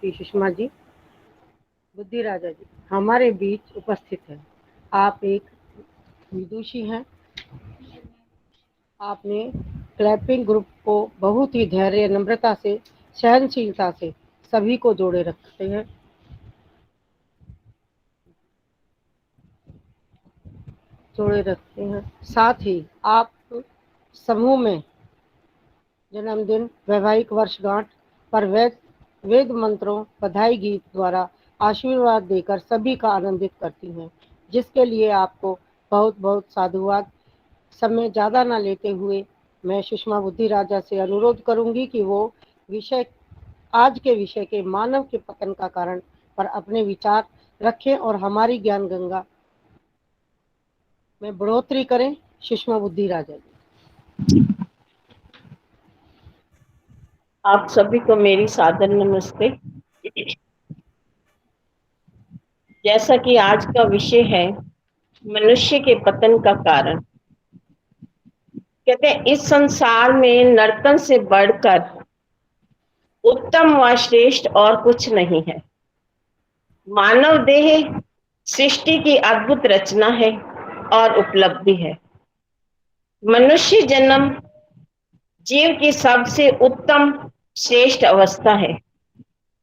श्री सुषमा जी, बुद्धि राजा जी हमारे बीच उपस्थित हैं। आप एक विदुषी हैं। आपने क्लैपिंग ग्रुप को बहुत ही धैर्य, नम्रता से, सहनशीलता से सभी को जोड़े रखते हैं। साथ ही आप समूह में जन्मदिन, वैवाहिक वर्षगांठ पर वेद मंत्रों, बधाई गीत द्वारा आशीर्वाद देकर सभी का आनंदित करती हैं, जिसके लिए आपको बहुत बहुत साधुवाद। समय ज़्यादा ना लेते हुए मैं सुषमा बुद्धि राजा से अनुरोध करूंगी कि वो विषय आज के विषय के मानव के पतन का कारण पर अपने विचार रखें और हमारी ज्ञान गंगा में बढ़ोतरी करें। सुषमा बुद्धि राजा जी। आप सभी को मेरी सादर नमस्ते। जैसा कि आज का विषय है मनुष्य के पतन का कारण। कहते हैं इस संसार में नर्तन से बढ़कर उत्तम व श्रेष्ठ और कुछ नहीं है। मानव देह सृष्टि की अद्भुत रचना है और उपलब्धि है। मनुष्य जन्म जीव की सबसे उत्तम श्रेष्ठ अवस्था है।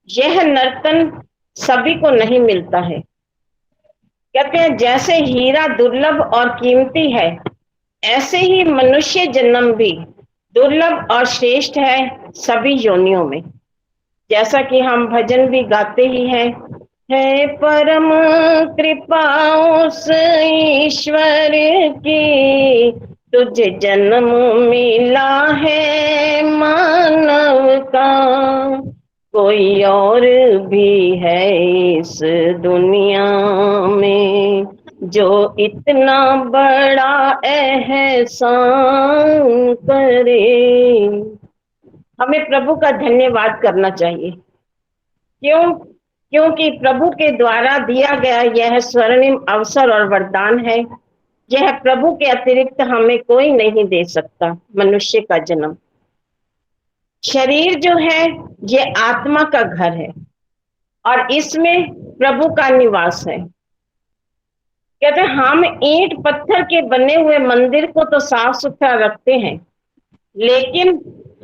यह नर्तन सभी को नहीं मिलता है। कहते हैं जैसे हीरा दुर्लभ और कीमती है, ऐसे ही मनुष्य जन्म भी दुर्लभ और श्रेष्ठ है सभी योनियों में। जैसा कि हम भजन भी गाते ही हैं, है परम कृपा उस ईश्वर की, तुझे जन्म मिला है मानव का, कोई और भी है इस दुनिया में जो इतना बड़ा एहसान करे। हमें प्रभु का धन्यवाद करना चाहिए। क्यों? क्योंकि प्रभु के द्वारा दिया गया यह स्वर्णिम अवसर और वरदान है। यह प्रभु के अतिरिक्त हमें कोई नहीं दे सकता। मनुष्य का जन्म, शरीर जो है ये आत्मा का घर है और इसमें प्रभु का निवास है। कहते हैं हम ईंट पत्थर के बने हुए मंदिर को तो साफ सुथरा रखते हैं, लेकिन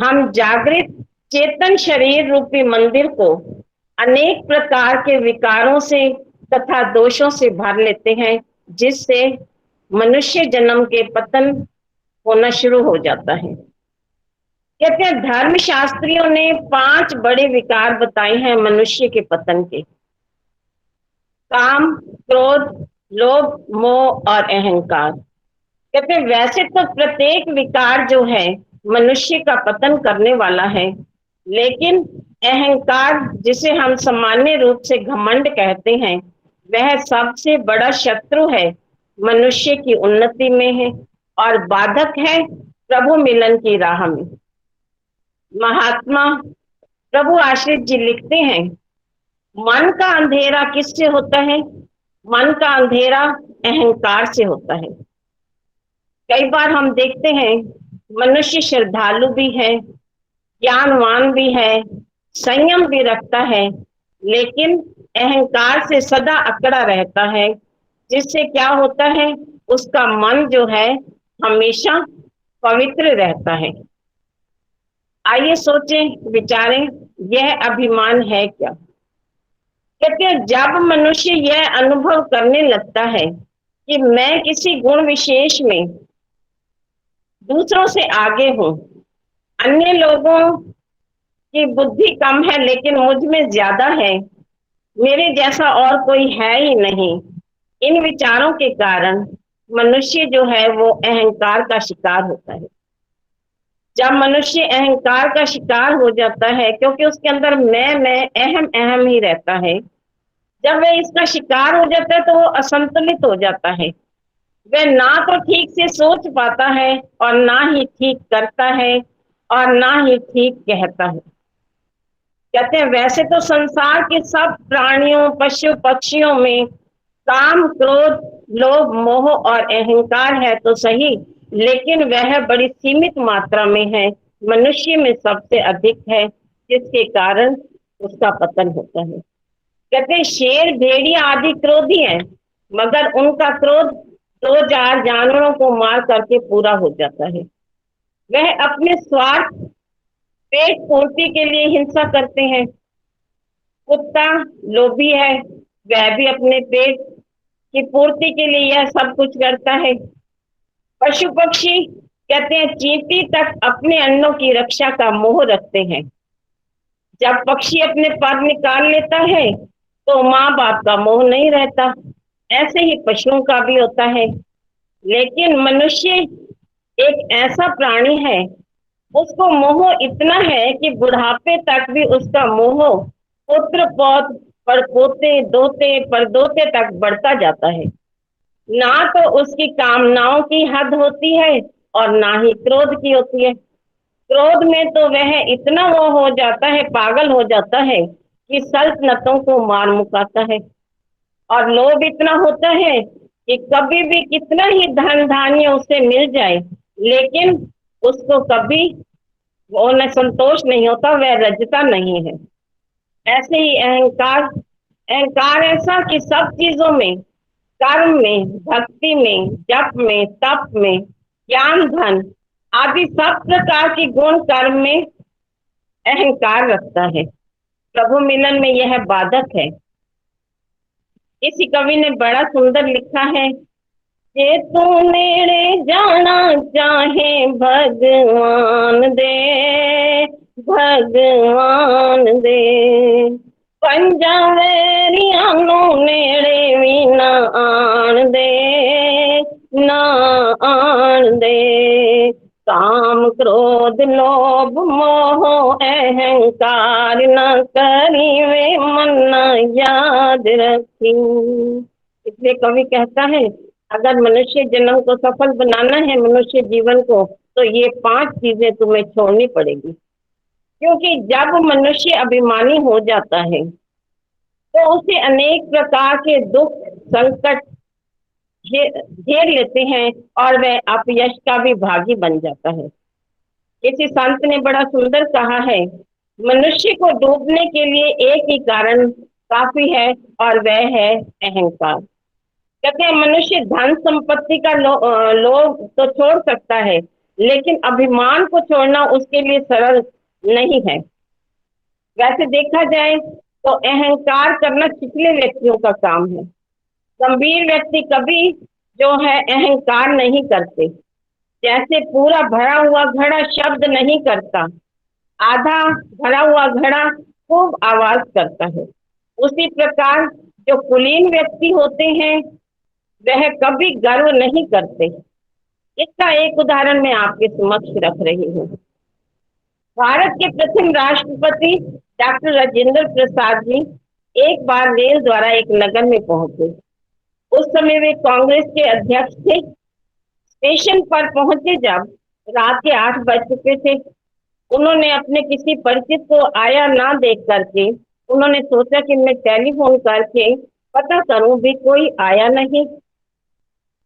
हम जागृत चेतन शरीर रूपी मंदिर को अनेक प्रकार के विकारों से तथा दोषों से भर लेते हैं, जिससे मनुष्य जन्म के पतन होना शुरू हो जाता है। कहते हैं धर्म शास्त्रियों ने 5 बड़े विकार बताए हैं मनुष्य के पतन के: काम, क्रोध, लोभ, मोह और अहंकार। कहते हैं वैसे तो प्रत्येक विकार जो है मनुष्य का पतन करने वाला है, लेकिन अहंकार, जिसे हम सामान्य रूप से घमंड कहते हैं, वह सबसे बड़ा शत्रु है मनुष्य की उन्नति में है और बाधक है प्रभु मिलन की राह में। महात्मा प्रभु आश्रित जी लिखते हैं, मन का अंधेरा किससे होता है? मन का अंधेरा अहंकार से होता है। कई बार हम देखते हैं मनुष्य श्रद्धालु भी है, ज्ञानवान भी है, संयम भी रखता है, लेकिन अहंकार से सदा अकड़ा रहता है, जिससे क्या होता है उसका मन जो है हमेशा पवित्र रहता है। आइए सोचें, विचारें, यह अभिमान है क्या? कहते हैं जब मनुष्य यह अनुभव करने लगता है कि मैं किसी गुण विशेष में दूसरों से आगे हूं, अन्य लोगों की बुद्धि कम है लेकिन मुझ में ज्यादा है, मेरे जैसा और कोई है ही नहीं, इन विचारों के कारण मनुष्य जो है वो अहंकार का शिकार होता है। जब मनुष्य अहंकार का शिकार हो जाता है, क्योंकि उसके अंदर मैं अहम अहम ही रहता है, जब वह इसका शिकार हो जाता है तो वो असंतुलित हो जाता है। वह ना तो ठीक से सोच पाता है और ना ही ठीक करता है और ना ही ठीक कहता है। कहते हैं वैसे तो संसार के सब प्राणियों, पशु पक्षियों में काम, क्रोध, लोभ, मोह और अहंकार है तो सही, लेकिन वह बड़ी सीमित मात्रा में है। मनुष्य में सबसे अधिक है, जिसके कारण उसका पतन होता है। कहते हैं, शेर भेड़िया आदि क्रोधी हैं, मगर उनका क्रोध दो चार जानवरों को मार करके पूरा हो जाता है। वह अपने स्वार्थ, पेट पूर्ति के लिए हिंसा करते हैं। कुत्ता लोभी है, वह भी अपने पेट की पूर्ति के लिए यह सब कुछ करता है। पशु पक्षी, कहते हैं, चींटी तक अपने अन्नों की रक्षा का मोह रखते हैं। जब पक्षी अपने पर निकाल लेता है तो माँ बाप का मोह नहीं रहता। ऐसे ही पशुओं का भी होता है। लेकिन मनुष्य एक ऐसा प्राणी है, उसको मोह इतना है कि बुढ़ापे तक भी उसका मोह पुत्र पौत्र परपोते दोते परदोते तक बढ़ता जाता है। ना तो उसकी कामनाओं की हद होती है और ना ही क्रोध की होती है। क्रोध में तो वह इतना वो हो जाता है, पागल हो जाता है कि सल्तनतों को मार मुकाता है। और लोभ इतना होता है कि कभी भी कितना ही धन धान्य उसे मिल जाए, लेकिन उसको कभी वो न संतोष नहीं होता, वह रजता नहीं है। ऐसे ही अहंकार, अहंकार ऐसा कि सब चीजों में, कर्म में, भक्ति में, जप में, तप में, ज्ञान धन आदि सब प्रकार की गुण कर्म में अहंकार रखता है। प्रभु मिलन में यह बाधक है। इसी कवि ने बड़ा सुंदर लिखा है, जे तू नेड़े जाना चाहे भगवान दे, भगवान दे, पंजावेरिया नु नेड़े भी ना आन दे, ना आन दे। काम क्रोध लोभ मोह अहंकार न करी वे मन याद रखी। इसलिए कवि कहता है, अगर मनुष्य जन्म को सफल बनाना है, मनुष्य जीवन को, तो ये 5 चीजें तुम्हें छोड़नी पड़ेगी। क्योंकि जब मनुष्य अभिमानी हो जाता है तो उसे अनेक प्रकार के दुख संकट झेल लेते हैं और वह अपयश का भी भागी बन जाता है। किसी संत ने बड़ा सुंदर कहा है, मनुष्य को डूबने के लिए एक ही कारण काफी है और वह है अहंकार। कहते हैं, मनुष्य धन संपत्ति का लोभ तो छोड़ सकता है, लेकिन अभिमान को छोड़ना उसके लिए सरल नहीं है। वैसे देखा जाए तो अहंकार करना चिपले व्यक्तियों का काम है। गंभीर व्यक्ति कभी जो है अहंकार नहीं करते। जैसे पूरा भरा हुआ घड़ा शब्द नहीं करता, आधा भरा हुआ घड़ा खूब आवाज करता है। उसी प्रकार जो कुलीन व्यक्ति होते हैं वह कभी गर्व नहीं करते। इसका एक उदाहरण मैं आपके समक्ष रख रही हूँ। भारत के प्रथम राष्ट्रपति डॉक्टर राजेंद्र प्रसाद जी एक बार रेल द्वारा एक नगर में पहुंचे। उस समय वे कांग्रेस के अध्यक्ष थे। स्टेशन पर पहुंचे जब रात के 8 बज चुके थे। उन्होंने अपने किसी परिचित को आया ना देख करके उन्होंने सोचा कि मैं टेलीफोन करके पता करूं, भी कोई आया नहीं।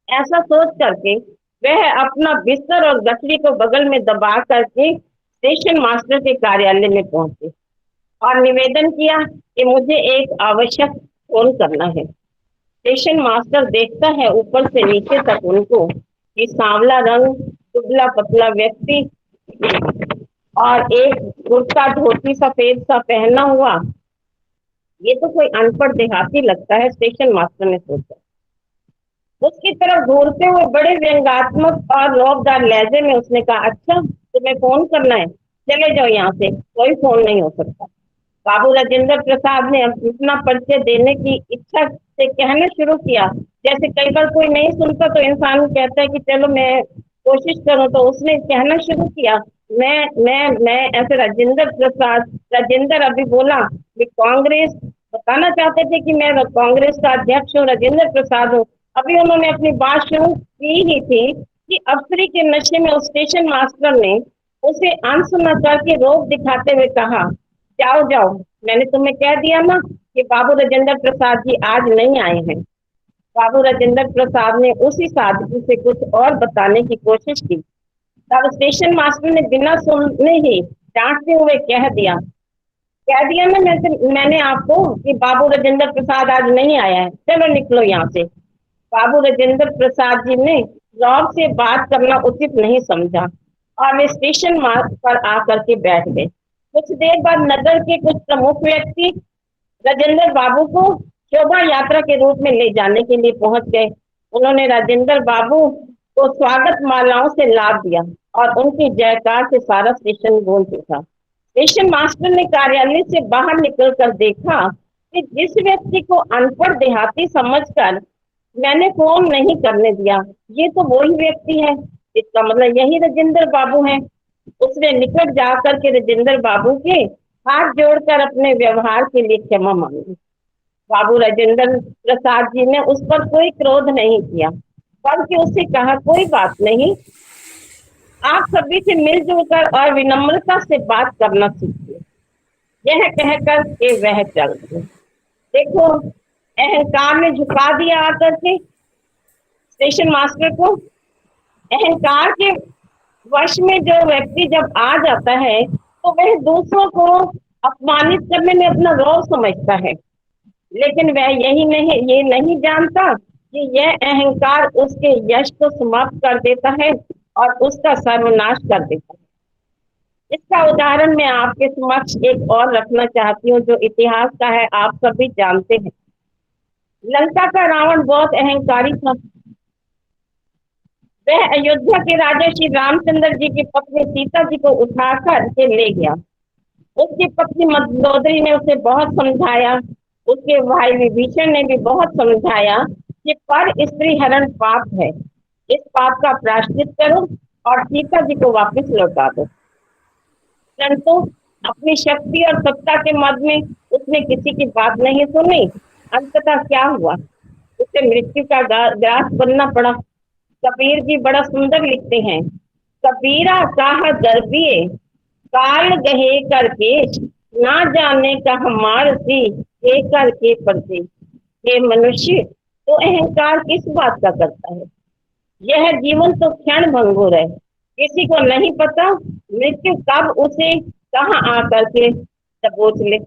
ऐसा सोच करके वह अपना बिस्तर और गठरी को बगल में दबा करके स्टेशन मास्टर के कार्यालय में पहुंचे और निवेदन किया कि मुझे एक आवश्यक फोन करना है। स्टेशन मास्टर देखता है ऊपर से नीचे तक उनको कि सांवला रंग, दुबला पतला व्यक्ति और एक कुर्ता धोती सफेद सा पहना हुआ, ये तो कोई अनपढ़ देहाती लगता है, स्टेशन मास्टर ने सोचा। उसकी तरफ घूरते हुए बड़े व्यंग्यात्मक और रौबदार लहजे में उसने कहा, अच्छा तुम्हें फोन करना है, चले जाओ यहाँ से, कोई फोन नहीं हो सकता। बाबू राजेंद्र प्रसाद ने अपना परिचय देने की इच्छा से कहना शुरू किया। जैसे कई बार कोई नहीं सुनता तो इंसान कहता है कि चलो मैं कोशिश करूं, तो उसने कहना शुरू किया, मैं ऐसे राजेंद्र प्रसाद। राजेंद्र अभी बोला कि कांग्रेस बताना चाहते थे कि मैं कांग्रेस का अध्यक्ष हूँ, राजेंद्र प्रसाद हूँ। अभी उन्होंने अपनी बात शुरू की ही थी कि अफसरी के नशे में उस स्टेशन मास्टर ने उसे अनसुना करके रोक दिखाते हुए कहा, जाओ जाओ, मैंने तुम्हें कह दिया ना कि बाबू राजेंद्र प्रसाद जी आज नहीं आए हैं। बाबू राजेंद्र प्रसाद ने उसी सादगी से कुछ और बताने की कोशिश की। तब स्टेशन मास्टर ने बिना सुने ही डांटते हुए कह दिया, कह दिया ना मैंने आपको कि बाबू राजेंद्र प्रसाद आज नहीं आया है, चलो निकलो यहाँ से। बाबू राजेंद्र प्रसाद जी ने रॉब से बात करना उचित नहीं समझा और वे स्टेशन मार्ग पर आकर के बैठ गए। कुछ देर बाद नगर के कुछ प्रमुख व्यक्ति राजेंद्र बाबू को शोभा यात्रा के रूप में ले जाने के लिए पहुंच गए। उन्होंने राजेंद्र बाबू को स्वागत मालाओं से लाद दिया और उनकी जयकार से सारा स्टेशन गूंज उठा। स्टेशन मास्टर ने कार्यालय से बाहर निकलकर देखा कि जिस व्यक्ति को अनपढ़ देहाती समझकर मैंने फोन नहीं करने दिया, ये तो वही व्यक्ति है। इसका मतलब यही राजेंद्र बाबू है। उसने निकट जाकर के राजेंद्र बाबू के हाथ जोड़कर अपने व्यवहार के लिए क्षमा मांगी। बाबू राजेंद्र प्रसाद जी ने उस पर कोई क्रोध नहीं किया, बल्कि उससे कहा, कोई बात नहीं, आप सभी से मिलजुल कर और विनम्रता से बात करना सीखिए। यह कहकर के वह चल गए। देखो, अहंकार ने झुका दिया आकर के स्टेशन मास्टर को। अहंकार के वश में जो व्यक्ति जब आ जाता है तो वह दूसरों को अपमानित करने में अपना गौरव समझता है, लेकिन वह ये नहीं जानता कि यह अहंकार उसके यश को समाप्त कर देता है और उसका सर्वनाश कर देता है। इसका उदाहरण मैं आपके समक्ष एक और रखना चाहती हूँ, जो इतिहास का है, आप सभी जानते हैं। लंका का रावण बहुत अहंकारी था। वह अयोध्या के राजा श्री रामचंद्र जी की पत्नी सीता जी को उठाकर के ले गया। उसकी पत्नी मंदोदरी ने उसे बहुत समझाया, उसके भाई विभीषण ने भी बहुत समझाया कि पर स्त्री हरण पाप है, इस पाप का प्रायश्चित करो और सीता जी को वापस लौटा दो। परंतु अपनी शक्ति और सत्ता के मद में उसने किसी की बात नहीं सुनी। अंततः क्या हुआ, उसे मृत्यु का ग्रास बनना पड़ा। कबीर जी बड़ा सुंदर लिखते हैं, कबीरा काह गर्भिए काल गहे करके ना जाने का हमार सी के करके पड़ते। ये मनुष्य तो अहंकार किस बात का करता है। यह जीवन तो क्षण भंगुर है, किसी को नहीं पता मृत्यु कब उसे कहाँ आकर के दबोच ले।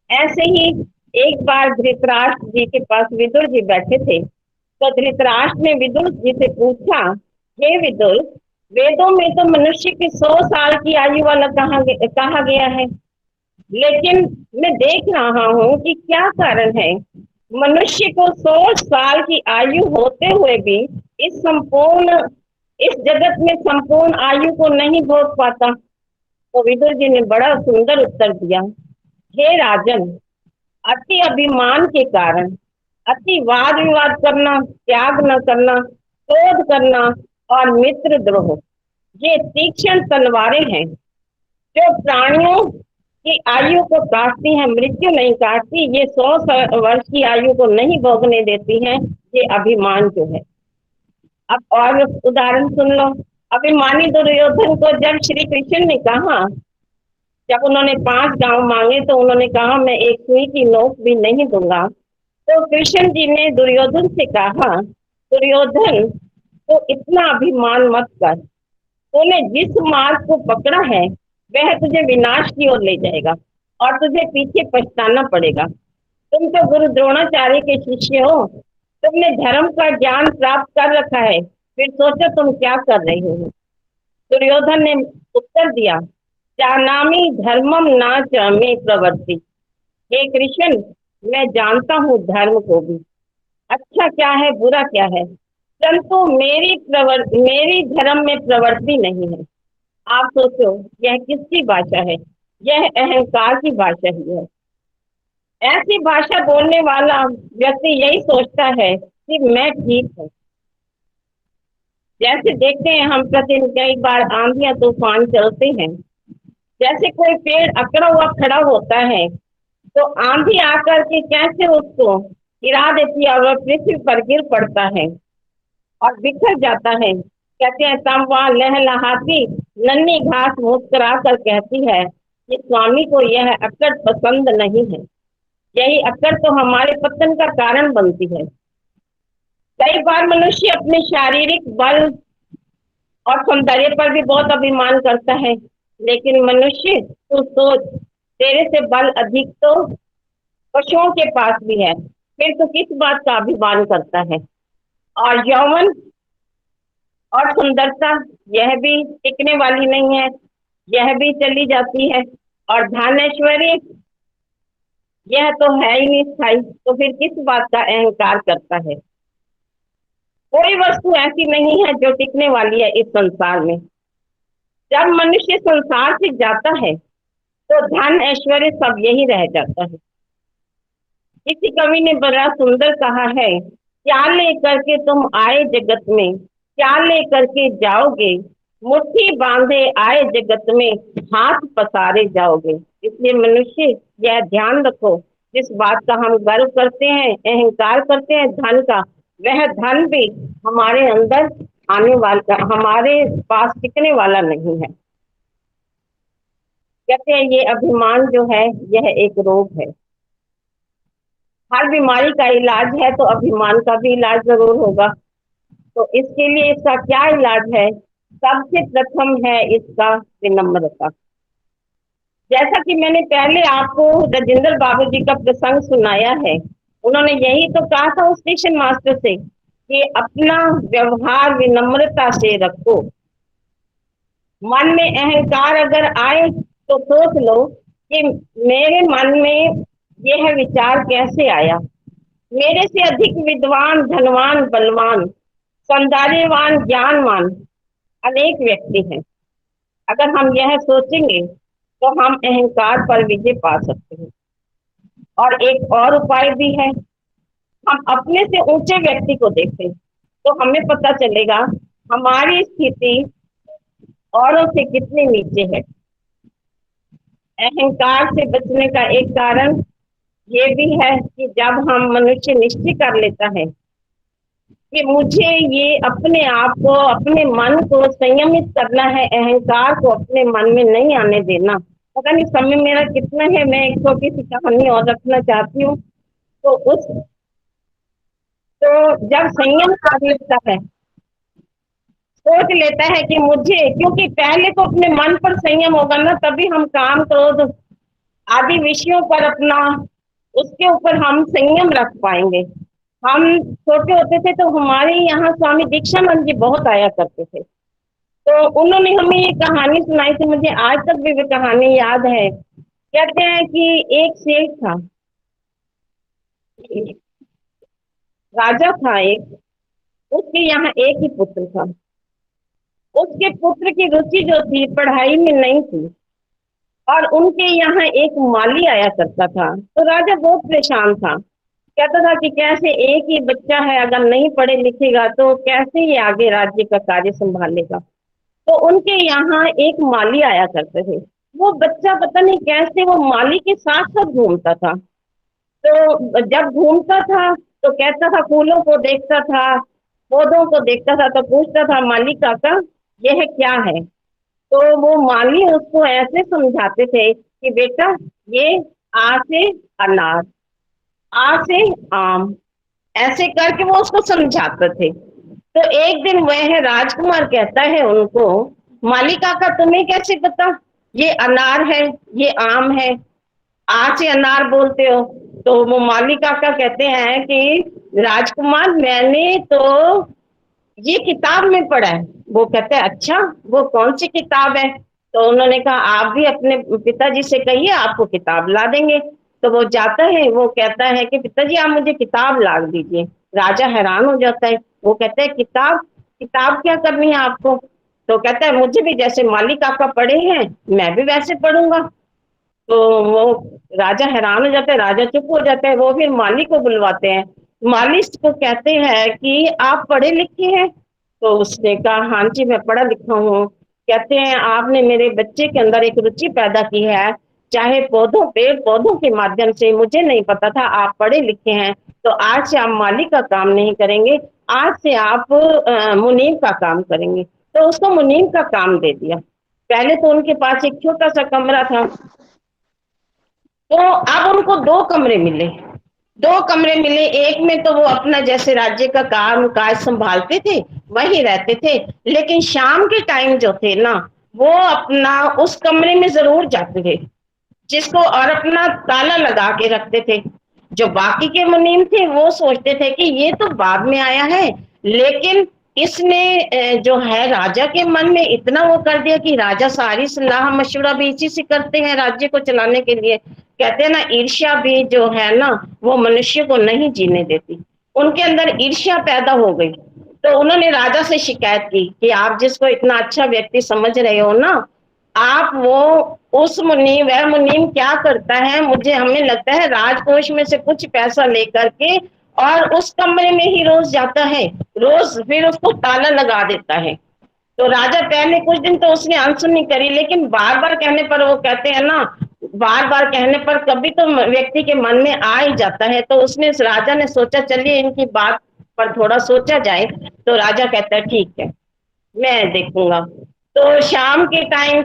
ऐसे ही एक बार धृतराष्ट्र जी के पास विदुर जी बैठे थे, तो धृतराष्ट्र ने विदुर जी से पूछा, हे विदुर, वेदों में तो मनुष्य की 100 साल की आयु वाला कहा गया है, लेकिन मैं देख रहा हूँ कि क्या कारण है मनुष्य को 100 साल की आयु होते हुए भी इस जगत में संपूर्ण आयु को नहीं भोग पाता। तो विदुर जी ने बड़ा सुंदर उत्तर दिया, हे राजन, अति अभिमान के कारण अति वाद विवाद करना, त्याग न करना, क्रोध करना और मित्र द्रोह, ये तीक्ष्ण तलवारें हैं जो प्राणियों की आयु को काटती हैं, मृत्यु नहीं काटती। ये 100 वर्ष की आयु को नहीं भोगने देती हैं, ये अभिमान जो है। अब और उदाहरण सुन लो। अभिमानी दुर्योधन को जब श्री कृष्ण ने कहा, जब उन्होंने 5 गांव मांगे तो उन्होंने कहा, मैं एक सुई की नोक भी नहीं दूंगा। तो कृष्ण जी ने दुर्योधन से कहा, दुर्योधन, तो इतना अभिमान मत कर, तूने जिस मार्ग को पकड़ा है वह तुझे विनाश की ओर ले जाएगा और तुझे पीछे पछताना पड़ेगा। तुम तो गुरु द्रोणाचार्य के शिष्य हो, तुमने धर्म का ज्ञान प्राप्त कर रखा है, फिर सोचो तुम क्या कर रहे हो। दुर्योधन ने उत्तर दिया, जानामि धर्मम ना च मे प्रवृत्ति। हे कृष्ण, मैं जानता हूँ धर्म को भी, अच्छा क्या है बुरा क्या है, परंतु मेरी धर्म में प्रवृत्ति नहीं है। आप सोचो यह किसकी भाषा है, यह अहंकार की भाषा ही है। ऐसी भाषा बोलने वाला व्यक्ति यही सोचता है कि मैं ठीक हूँ। जैसे देखते हैं हम प्रतिदिन कई बार आंधियां तूफान चलते हैं, जैसे कोई पेड़ अकड़ा हुआ खड़ा होता है तो आंधी आकर के कैसे उसको गिरा देती है और वह पृथ्वी पर गिर पड़ता है और बिखर जाता है। कहते हैं तब वहां लहलहाती नन्ही घास मुस्कुरा कर कहती है कि स्वामी को यह अकड़ पसंद नहीं है। यही अकड़ तो हमारे पतन का कारण बनती है। कई बार मनुष्य अपने शारीरिक बल और सौंदर्य पर भी बहुत अभिमान करता है, लेकिन मनुष्य तो सोच, तेरे से बल अधिक तो पशुओं के पास भी है, फिर तो किस बात का अभिमान करता है। और यौवन और सुंदरता, यह भी टिकने वाली नहीं है, यह भी चली जाती है। और धन ऐश्वर्य, यह तो है ही नहीं स्थायी, तो फिर किस बात का अहंकार करता है। कोई वस्तु ऐसी नहीं है जो टिकने वाली है इस संसार में। जब मनुष्य संसार से जाता है तो धन ऐश्वर्य सब यही रह जाता है। किसी कवि ने बड़ा सुंदर कहा है, क्या लेकर के तुम आए जगत में, क्या लेकर के जाओगे, मुट्ठी बांधे आए जगत में, हाथ पसारे जाओगे। इसलिए मनुष्य यह ध्यान रखो, जिस बात का हम गर्व करते हैं, अहंकार करते हैं धन का, वह धन भी हमारे अंदर आने वाला, हमारे पास टिकने वाला नहीं है। कहते हैं ये अभिमान जो है यह एक रोग है। हर बीमारी का इलाज है तो अभिमान का भी इलाज जरूर होगा। तो इसके लिए इसका क्या इलाज है? सबसे प्रथम है इसका विनम्रता। जैसा कि मैंने पहले आपको राजेंद्र बाबू जी का प्रसंग सुनाया है, उन्होंने यही तो कहा था उस स्टेशन मास्टर से कि अपना व्यवहार विनम्रता से रखो। मन में अहंकार अगर आए तो सोच लो कि मेरे मन में यह विचार कैसे आया। मेरे से अधिक विद्वान, धनवान, बलवान, सौंदर्यवान, ज्ञानवान अनेक व्यक्ति हैं। अगर हम यह सोचेंगे तो हम अहंकार पर विजय पा सकते हैं। और एक और उपाय भी है, हम अपने से ऊंचे व्यक्ति को देखें तो हमें पता चलेगा हमारी स्थिति औरों से कितनी नीचे है। अहंकार से बचने का एक कारण ये भी है कि जब हम मनुष्य निश्चय कर लेता है कि मुझे ये अपने आप को, अपने मन को संयमित करना है, अहंकार को अपने मन में नहीं आने देना। पता नहीं समय मेरा कितना है, मैं एक छोटी सी कहानी और रखना चाहती हूँ। तो उस तो जब संयम कर लेता है, सोच लेता है कि मुझे, क्योंकि पहले तो अपने मन पर संयम होगा ना, तभी हम काम क्रोध आदि विषयों पर अपना, उसके ऊपर हम संयम रख पाएंगे। हम छोटे होते थे तो हमारे यहाँ स्वामी दीक्षानंद जी बहुत आया करते थे। तो उन्होंने हमें ये कहानी सुनाई थी, मुझे आज तक भी वो कहानी याद है। कहते हैं कि एक सेठ था, राजा था एक, उसके यहाँ एक ही पुत्र था। उसके पुत्र की रुचि जो थी पढ़ाई में नहीं थी, और उनके यहाँ एक माली आया करता था। तो राजा बहुत परेशान था, कहता था कि कैसे एक ही बच्चा है, अगर नहीं पढ़े लिखेगा तो कैसे ये आगे राज्य का कार्य संभालेगा। तो उनके यहाँ एक माली आया करते थे। वो बच्चा पता नहीं कैसे वो माली के साथ साथ घूमता था। तो जब घूमता था तो कहता था, फूलों को देखता था, पौधों को देखता था, तो पूछता था माली काका यह क्या है। तो वो माली उसको ऐसे समझाते थे कि बेटा ये आ से अनार, आ से आम, ऐसे करके वो उसको समझाते थे। तो एक दिन वह राजकुमार कहता है उनको, माली काका तुम्हें कैसे पता ये अनार है, ये आम है, आज से अनार बोलते हो। तो वो माली काका कहते हैं कि राजकुमार मैंने तो ये किताब में पढ़ा है। वो कहते हैं अच्छा, वो कौन सी किताब है। तो उन्होंने कहा आप भी अपने पिताजी से कहिए आपको किताब ला देंगे। तो वो जाता है, वो कहता है कि पिताजी आप मुझे किताब ला दीजिए। राजा हैरान हो जाता है, वो कहता है किताब, किताब क्या करनी है आपको। तो कहता है मुझे भी जैसे माली काका पढ़े हैं मैं भी वैसे पढ़ूंगा। तो वो राजा हैरान हो जाता है, राजा चुप हो जाता है। वो फिर माली को बुलवाते हैं, माली को कहते हैं कि आप पढ़े लिखे हैं। तो उसने कहा हाँ जी मैं पढ़ा लिखा हूँ। कहते हैं आपने मेरे बच्चे के अंदर एक रुचि पैदा की है, चाहे पौधों, पेड़ पौधों के माध्यम से, मुझे नहीं पता था आप पढ़े लिखे हैं। तो आज से आप माली का काम नहीं करेंगे, आज से आप मुनीम का काम करेंगे। तो उसको मुनीम का काम दे दिया। पहले तो उनके पास एक छोटा सा कमरा था, तो अब उनको दो कमरे मिले। दो कमरे मिले, एक में तो वो अपना जैसे राज्य का काम काज संभालते थे वहीं रहते थे, लेकिन शाम के टाइम जो थे ना वो अपना उस कमरे में जरूर जाते थे। जिसको और अपना ताला लगा के रखते थे। जो बाकी के मुनीम थे वो सोचते थे कि ये तो बाद में आया है, लेकिन इसने जो है राजा के मन में इतना वो कर दिया कि राजा सारी सलाह मशवरा भी इसी से करते हैं राज्य को चलाने के लिए। कहते हैं ना, ईर्ष्या भी जो है ना वो मनुष्य को नहीं जीने देती। उनके अंदर ईर्ष्या पैदा हो गई, तो उन्होंने राजा से शिकायत की कि आप जिसको इतना अच्छा व्यक्ति समझ रहे हो ना, आप वो उस मुनीम, वह मुनीम क्या करता है, मुझे हमें लगता है राजकोष में से कुछ पैसा लेकर के और उस कमरे में ही रोज जाता है, रोज फिर उसको ताला लगा देता है। तो राजा पहले कुछ दिन तो उसने अनसुनी करी, लेकिन बार बार कहने पर, वो कहते हैं ना, बार बार कहने पर कभी तो व्यक्ति के मन में आ ही जाता है। तो उसने, राजा ने सोचा चलिए इनकी बात पर थोड़ा सोचा जाए। तो राजा कहता है ठीक है, मैं देखूंगा। तो शाम के टाइम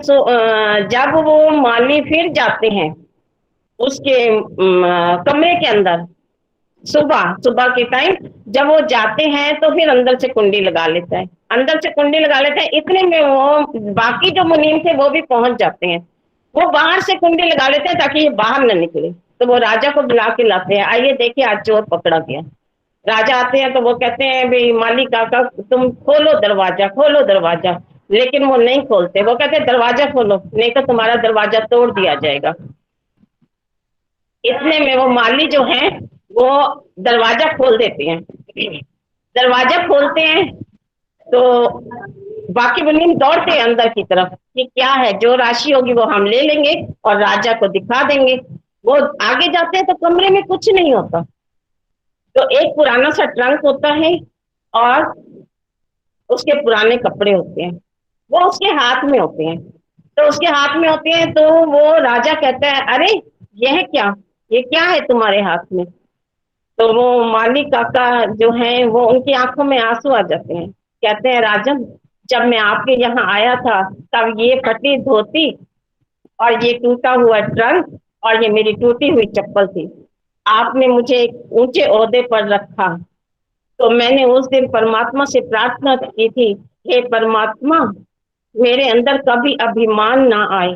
जब वो माली फिर जाते हैं उसके कमरे के अंदर, सुबह सुबह के टाइम जब वो जाते हैं तो फिर अंदर से कुंडी लगा लेता है, अंदर से कुंडी लगा लेता है। इतने में वो बाकी जो मुनीम थे वो भी पहुंच जाते हैं, वो बाहर से कुंडी लगा लेते हैं ताकि ये बाहर न निकले। तो वो राजा को बुला के लाते हैं, आइए देखिए आज चोर पकड़ा गया। राजा आते हैं तो वो कहते हैं भाई माली काका तुम खोलो दरवाजा, खोलो दरवाजा। लेकिन वो नहीं खोलते, वो कहते हैं दरवाजा खोलो नहीं तो तुम्हारा दरवाजा तोड़ दिया जाएगा। इतने में वो माली जो है वो दरवाजा खोल देते हैं। दरवाजा खोलते हैं तो बाकी मुनीम दौड़ते हैं अंदर की तरफ कि क्या है, जो राशि होगी वो हम ले लेंगे और राजा को दिखा देंगे। वो आगे जाते हैं तो कमरे में कुछ नहीं होता। तो एक पुराना सा ट्रंक होता है और उसके पुराने कपड़े होते हैं, वो उसके हाथ में होते हैं। तो उसके हाथ में होते हैं तो वो राजा कहता है अरे यह क्या, ये क्या है तुम्हारे हाथ में। तो वो माली काका जो है वो, उनकी आंखों में आंसू आ जाते हैं। कहते हैं राजन, जब मैं आपके यहाँ आया था तब ये फटी धोती और ये टूटा हुआ ट्रंक और ये मेरी टूटी हुई चप्पल थी। आपने मुझे एक ऊंचे ओहदे पर रखा, तो मैंने उस दिन परमात्मा से प्रार्थना की थी, हे परमात्मा मेरे अंदर कभी अभिमान ना आए,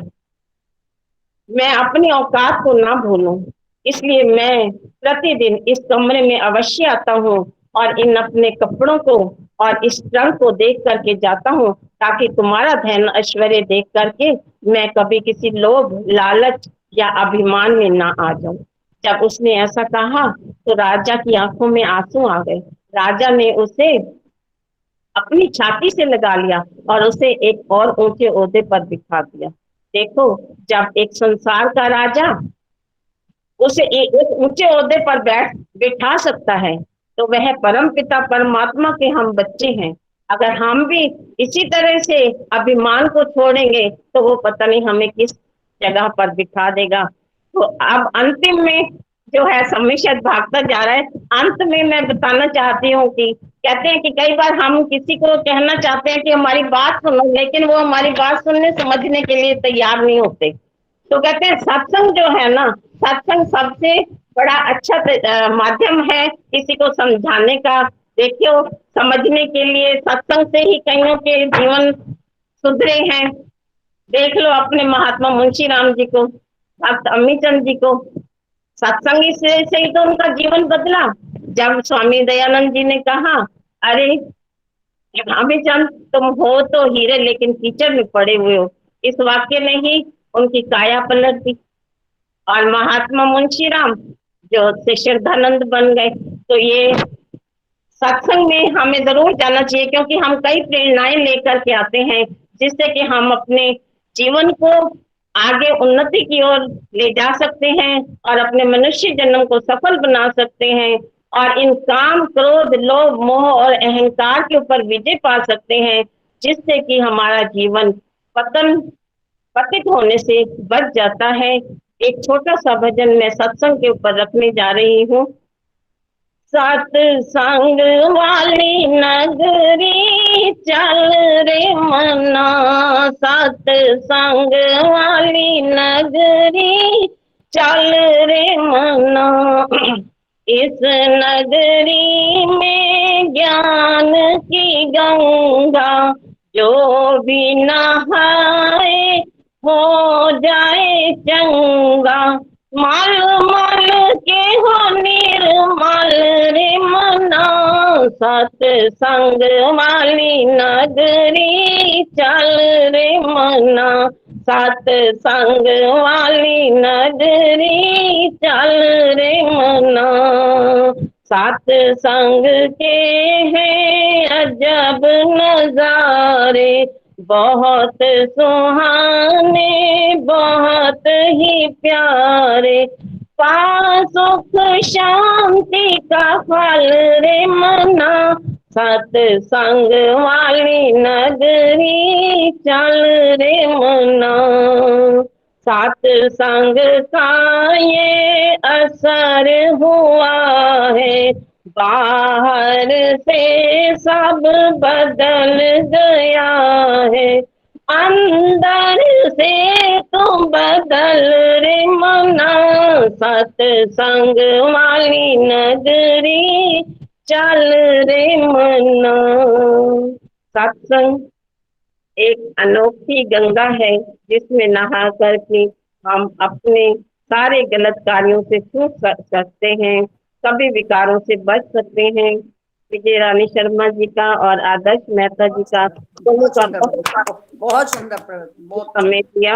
मैं अपनी औकात को ना भूलूं। इसलिए मैं प्रतिदिन इस कमरे में अवश्य आता हूँ और इन अपने कपड़ों को और इस ट्रंक को देख करके जाता हूँ, ताकि तुम्हारा धन ऐश्वर्य देख करके मैं कभी किसी लोभ, लालच या अभिमान में ना आ जाऊं। जब उसने ऐसा कहा तो राजा की आंखों में आंसू आ गए। राजा ने उसे अपनी छाती से लगा लिया और उसे एक और ऊंचे ओहदे पर बिठा दिया। देखो, जब एक संसार का राजा उसे एक ऊंचे ओहदे पर बिठा सकता है, तो वह परम पिता परमात्मा के हम बच्चे हैं। अगर हम भी इसी तरह से अभिमान को छोड़ेंगे तो वो पता नहीं हमें किस जगह पर बिठा देगा। तो अब अंतिम में जो है, समय शायद भागता जा रहा है, अंत में मैं बताना चाहती हूँ कि कहते हैं कि कई बार हम किसी को कहना चाहते हैं कि हमारी बात सुनो, लेकिन वो हमारी बात सुनने समझने के लिए तैयार नहीं होते। तो कहते हैं सत्संग जो है ना, सत्संग सबसे बड़ा अच्छा माध्यम है किसी को समझाने का। देखियो, समझने के लिए सत्संग से ही कईयों के जीवन सुधरे हैं। देख लो अपने महात्मा मुंशी राम जी को, भक्त अम्मीचंद जी को, सत्संग से ही तो उनका जीवन बदला। जब स्वामी दयानंद जी ने कहा अरे अम्मीचंद तुम हो तो हीरे लेकिन कीचड़ में पड़े हुए हो, इस वाक्य ने ही उनकी काया पलट दी और महात्मा मुंशीराम जो शिष्यर्धानंद बन गए। तो ये सत्संग में हमें जरूर जाना चाहिए, क्योंकि हम कई प्रेरणाएं लेकर के आते हैं जिससे कि हम अपने जीवन को आगे उन्नति की ओर ले जा सकते हैं और अपने मनुष्य जन्म को सफल बना सकते हैं और इन काम, क्रोध, लोभ, मोह और अहंकार के ऊपर विजय पा सकते हैं, जिससे कि हमारा जीवन पतित होने से बच जाता है। एक छोटा सा भजन मैं सत्संग के ऊपर रखने जा रही हूँ। सत्संग वाली नगरी चल रे मना, सत्संग वाली नगरी चल रे मना, इस नगरी में ज्ञान की गंगा जो भी नहाए हो जाए चंगा, माल माल के हो निर्मल रे मना, सत्संग वाली नगरी चल रे मना, सत्संग वाली नगरी चल रे मना, सत्संग के हैं अजब नजारे, बहुत सुहाने बहुत ही प्यारे, पास सुख शांति का फल रे मना, सत्संग वाली नगरी चल रे मना, सत्संग का ये असर हुआ है, बाहर से सब बदल गया है, अंदर से तुम बदल रे मना, सत्संग वाली नगरी चल रे मना। सत्संग एक अनोखी गंगा है जिसमें नहा कर के हम अपने सारे गलत कार्यों से छूट सकते हैं, सभी विकारों से बच सकते हैं। विजय रानी शर्मा जी का और आदर्श मेहता जी का दोनों बहुत का सुंदर बहुत बहुत सुंदर प्रवचन, बहुत समय दिया।